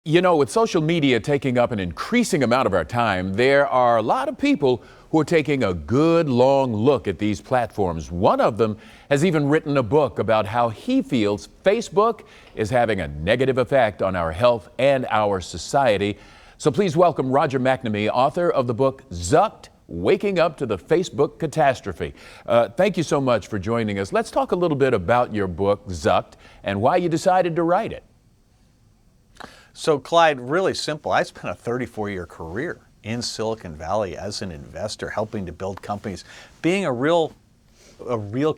You know, with social media taking up an increasing amount of our time, there are a lot of people who are taking a good long look at these platforms. One of them has even written a book about how he feels Facebook is having a negative effect on our health and our society. So please welcome Roger McNamee, author of the book Zucked, Waking Up to the Facebook Catastrophe. Thank you so much for joining us. Let's talk a little bit about your book, Zucked, and why you decided to write it. So Clyde, really simple. I spent a 34-year career in Silicon Valley as an investor, helping to build companies, being a real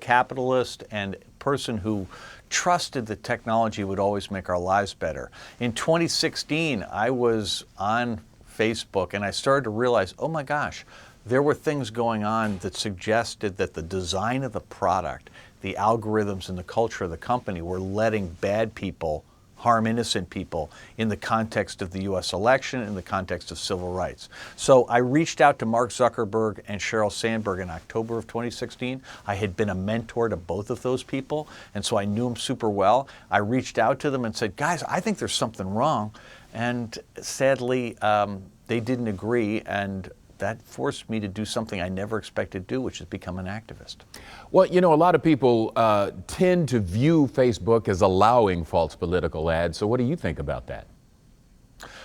capitalist and person who trusted that technology would always make our lives better. In 2016, I was on Facebook and I started to realize, oh my gosh, there were things going on that suggested that the design of the product, the algorithms and the culture of the company were letting bad people harm innocent people in the context of the U.S. election, in the context of civil rights. So I reached out to Mark Zuckerberg and Sheryl Sandberg in October of 2016. I had been a mentor to both of those people, and so I knew them super well. I reached out to them and said, guys, I think there's something wrong. And sadly, they didn't agree, and that forced me to do something I never expected to do, which is become an activist. Well, you know, a lot of people tend to view Facebook as allowing false political ads. So what do you think about that?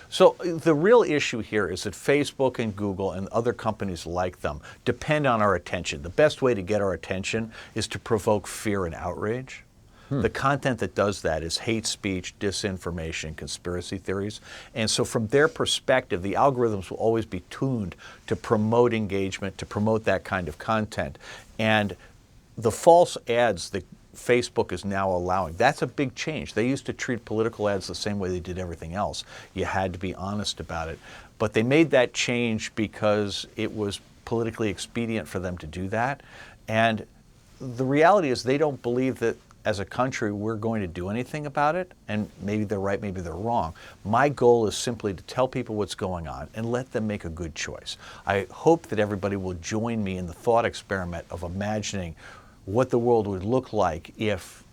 So the real issue here is that Facebook and Google and other companies like them depend on our attention. The best way to get our attention is to provoke fear and outrage. The content that does that is hate speech, disinformation, conspiracy theories. And so from their perspective, the algorithms will always be tuned to promote engagement, to promote that kind of content. And the false ads that Facebook is now allowing, that's a big change. They used to treat political ads the same way they did everything else. You had to be honest about it. But they made that change because it was politically expedient for them to do that. And the reality is they don't believe that as a country, we're going to do anything about it, and maybe they're right, maybe they're wrong. My goal is simply to tell people what's going on and let them make a good choice. I hope that everybody will join me in the thought experiment of imagining what the world would look like if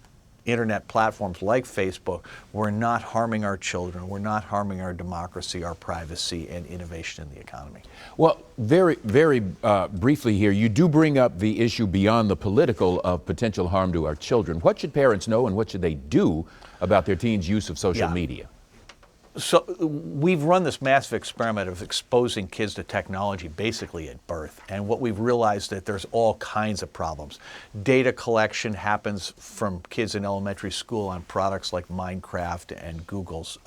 internet platforms like Facebook were not harming our children, were not harming our democracy, our privacy, and innovation in the economy. Well, very briefly here, you do bring up the issue beyond the political of potential harm to our children. What should parents know and what should they do about their teens' use of social media? So we've run this massive experiment of exposing kids to technology basically at birth. And what we've realized that there's all kinds of problems. Data collection happens from kids in elementary school on products like Minecraft and Google's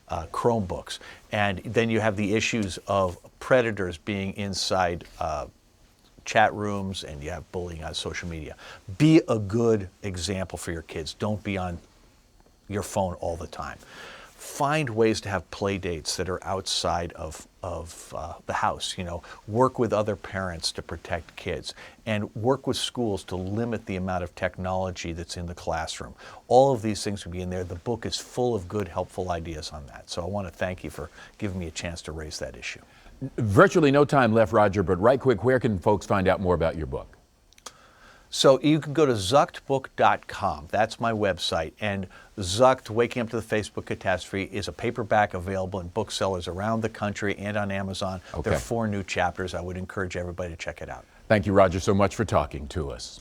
Chromebooks. And then you have the issues of predators being inside chat rooms, and you have bullying on social media. Be a good example for your kids. Don't be on your phone all the time. Find ways to have play dates that are outside of the house. You know, work with other parents to protect kids, and work with schools to limit the amount of technology that's in the classroom. All of these things would be in there. The book is full of good, helpful ideas on that. So I want to thank you for giving me a chance to raise that issue. Virtually no time left, Roger, but right quick, where can folks find out more about your book? So you can go to zuckedbook.com. That's my website. And Zucked, Waking Up to the Facebook Catastrophe is a paperback available in booksellers around the country and on Amazon. Okay. There are 4 new chapters. I would encourage everybody to check it out. Thank you, Roger, so much for talking to us.